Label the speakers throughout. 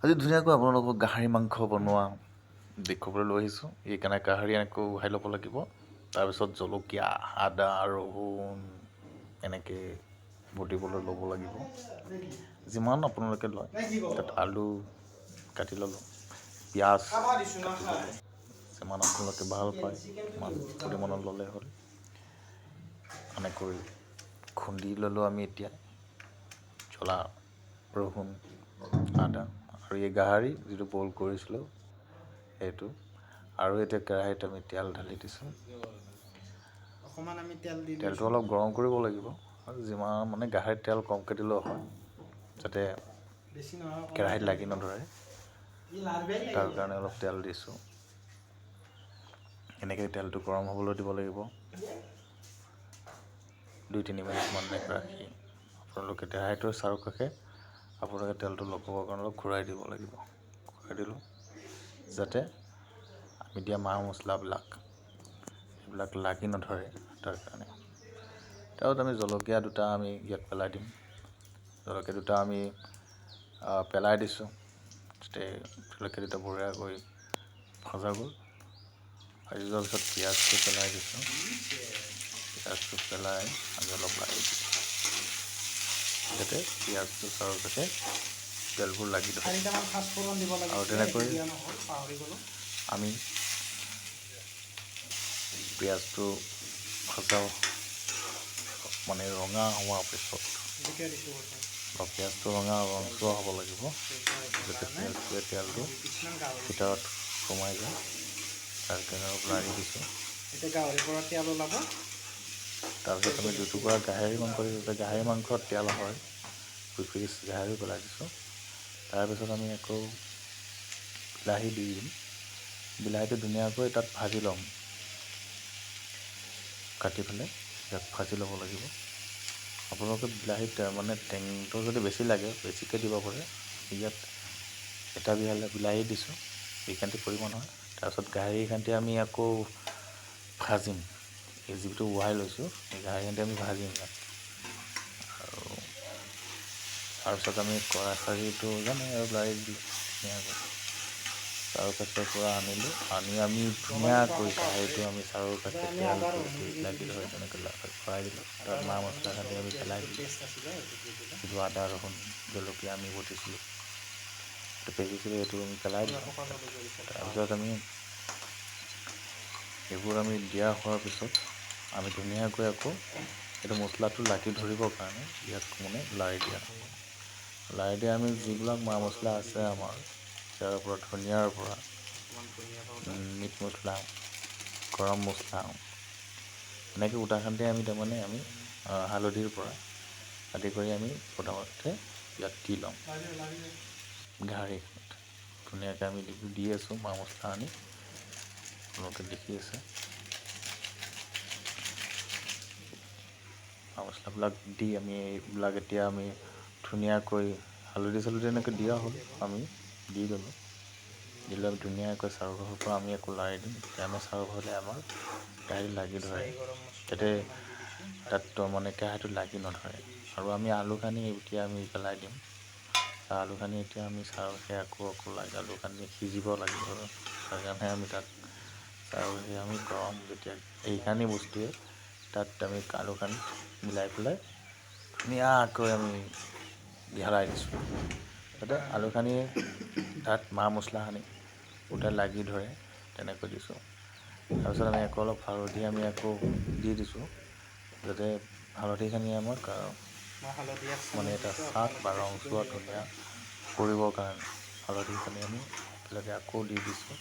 Speaker 1: আজি ধুনীয়াকৈ আপোনালোকক গাহৰি মাংস বনোৱা দেখুৱাবলৈ লৈ আহিছোঁ। এইকাৰণে গাহৰি এনেকৈ উহাই ল'ব লাগিব। তাৰপিছত জলকীয়া, আদা, ৰহুন এনেকৈ বটিবলৈ ল'ব লাগিব। যিমান আপোনালোকে লয়, তাত আলু কাটি ল'লোঁ, পিঁয়াজ কাটি ল'লোঁ। যিমান আপোনালোকে ভাল পায় সিমান পৰিমাণৰ ল'লে হ'ল। এনেকৈ খুন্দি ল'লোঁ আমি এতিয়া জ্বলা, ৰহুন, আদা আৰু এই গাহৰি যিটো বইল কৰিছিলোঁ সেইটো। আৰু এতিয়া কেৰাহীত আমি তেল ঢালি দিছোঁ। তেলটো অলপ গৰম কৰিব লাগিব আৰু যিমান মানে গাহৰিত তেল কমকৈ দিলেও হয়, যাতে কেৰাহীত লাগি নধৰে, তাৰ কাৰণে অলপ তেল দিছোঁ। এনেকৈ তেলটো গৰম হ'বলৈ দিব লাগিব। 2-3 মিনিটমান ৰাখি আপোনালোকে কেৰাহীটোৰ চাৰিওকাষে আপোনালোকে তেলটো লগাবৰ কাৰণে অলপ ঘূৰাই দিব লাগিব। ঘূৰাই দিলোঁ যাতে আমি দিয়া মা মছলাবিলাক এইবিলাক লাগি নধৰে, তাৰ কাৰণে। তাৰপিছত আমি জলকীয়া দুটা আমি ইয়াত পেলাই দিম। জলকীয়া দুটা আমি পেলাই দিছোঁ, যাতে জলকীয়া দুটা বঢ়িয়াকৈ ভজা গ'ল। ভাজি যোৱাৰ পিছত পিঁয়াজটো পেলাই দিছোঁ। পিঁয়াজটো পেলাই আমি অলপ লাৰি দিছোঁ যাতে পিঁয়াজটো চাৰিওকাষে তেলবোৰ লাগি ধৰে। আৰু তেনেকৈ আমি পিঁয়াজটো ভজা মানে ৰঙা হোৱাৰ পিছত পিঁয়াজটো ৰঙচুৱা হ'ব লাগিব, যাতে পিঁয়াজটোৱে তেলটো ভিতৰত সোমাই যায়। তাৰ কাৰণে অলপ লাৰি দিছোঁ। তাৰপিছত আমি দুটুকুৰা গাহৰি মাংস দিছোঁ, যাতে গাহৰি মাংসত তেল হয়। 2 পিচ গাহৰি পেলাই দিছোঁ। তাৰপিছত আমি আকৌ বিলাহী দি দিম। বিলাহীটো ধুনীয়াকৈ তাত ভাজি ল'ম। কাটি পেলাই ইয়াত ভাজি ল'ব লাগিব। আপোনালোকে বিলাহীত মানে টেঙটো যদি বেছি লাগে বেছিকৈ দিব পাৰে। ইয়াত এটা বিলাহী দিছোঁ, এইখিনিতে পৰিমাণ হয়। তাৰপিছত গাহৰিখিনিতে আমি আকৌ ভাজিম। এই যিটো উহাই লৈছোঁ এই গাহৰিখিনিতে আমি ভাজিম ইয়াত। আৰু তাৰপিছত আমি খৰিটো জানে আৰু লাৰি দিলোঁ ধুনীয়াকৈ। চাৰিওকাষে পৰা আনিলোঁ, আনি আমি ধুনীয়াকৈ গাহৰিটো আমি চাৰিওকাষে তেল লাগি ধৰে তেনেকৈ ভৰাই দিলোঁ। তাত মা মছলাখিনি আমি পেলাই দিলোঁ। যিটো আদা, ৰহুন, জলকীয়া আমি বটিছিলোঁ, পেচিছিলোঁ, সেইটো আমি পেলাই দিলোঁ। তাৰপিছত আমি এইবোৰ আমি দিয়া হোৱাৰ পিছত আমি ধুনীয়াকৈ আকৌ এইটো মছলাটো লাগি ধৰিবৰ কাৰণে ইয়াক মানে লাৰি দিয়া হ'ব। লাৰি দিয়া আমি যিবিলাক মা মছলা আছে আমাৰ, ইয়াৰ পৰা ধনিয়াৰ পৰা মিট মছলা, গৰম মছলা এনেকৈ গোটাখানতে আমি তাৰমানে হালধিৰ পৰা আদি কৰি আমি প্ৰথমতে ইয়াত দি ল'ম। গাহৰিখিনিত ধুনীয়াকৈ আমি দি আছোঁ মা মছলা আনি, আপোনালোকে দেখি আছে। মা মছলাবিলাক দি আমি এইবিলাক এতিয়া আমি ধুনীয়াকৈ হালধি এনেকৈ দিয়া হ'ল, আমি দি ল'লোঁ। দি লৈ ধুনীয়াকৈ চাৰিওকাষৰ পৰা আমি আকৌ লাৰি দিম। তেতিয়া আমাৰ চাৰিওফালে আমাৰ কেৰাহীত লাগি ধৰে, যাতে তাত মানে কেৰাহীটোত লাগি নধৰে। আৰু আমি আলুখিনি এতিয়া আমি পেলাই দিম। আলুখিনি এতিয়া আমি চাৰিওকাষে আকৌ আলুখিনি সিজিব লাগিব। তাৰ কাৰণে আমি তাত চাৰিওকাষে আমি গৰম যেতিয়া এইখিনি বস্তুৱে তাত আমি আলুখিনি মিলাই পেলাই ধুনীয়াকৈ আমি মিহলাই দিছোঁ, যাতে আলুখিনি তাত মা মছলাখিনি গোটেই লাগি ধৰে, তেনেকৈ দিছোঁ। তাৰপিছত আমি আকৌ অলপ হালধি আমি আকৌ দি দিছোঁ, যাতে হালধিখিনি আমাক মানে এটা চাট বা ৰংচোৱা ধুনীয়া কৰিবৰ কাৰণে হালধিখিনি আমি একেলগে আকৌ দি দিছোঁ।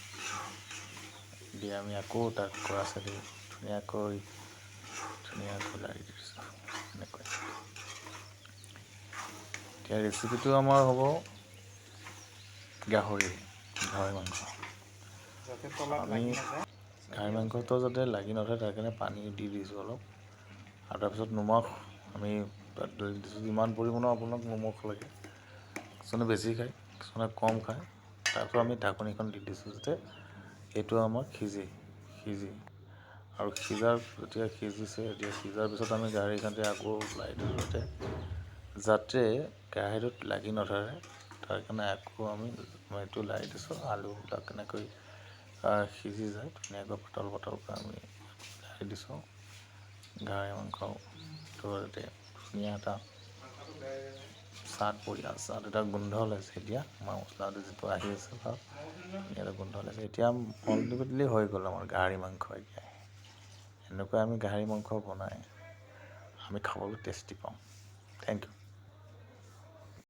Speaker 1: দি আমি আকৌ তাক খৰাচাৰি ধুনীয়াকৈ লাৰি দিছোঁ এনেকৈ। এতিয়া ৰেচিপিটো আমাৰ হ'ব গাহৰি মাংস। আমি গাহৰি মাংসটো যাতে লাগি নধৰে তাৰ কাৰণে পানী দি দিছোঁ অলপ। আৰু তাৰপিছত নিমখ আমি তাত দিছোঁ, যিমান পৰিমাণৰ আপোনাক নিমখ লাগে। কিছুমানে বেছি খায়, কিছুমানে কম খায়। তাৰপিছত আমি ঢাকনিখন দি দিছোঁ যাতে এইটো আমাৰ সিজি আৰু যেতিয়া সিজিছে, এতিয়া সিজাৰ পিছত আমি গাহৰিখিনিতে আকৌ লাৰি দিছোঁ যাতে কেৰাহীটোত লাগি নধৰে। তাৰ কাৰণে আকৌ আমি এইটো লাৰি দিছোঁ। আলুবিলাক এনেকৈ সিজি যায় ধুনীয়াকৈ পাতল পাতলকৈ আমি লাৰি দিছোঁ। গাহৰি মাংস ততে ধুনীয়া এটা স্বাদ এটা গোন্ধ ওলাইছে। এতিয়া আমাৰ মছলাটো যিটো আহি আছে তাত ধুনীয়া এটা গোন্ধ ওলাইছে। এতিয়া অলটিমেটলি হৈ গ'ল আমাৰ গাহৰি মাংস। এতিয়া এনেকৈ আমি গাহৰি মাংস বনাই আমি খাবলৈ টেষ্টি পাওঁ। Thank U.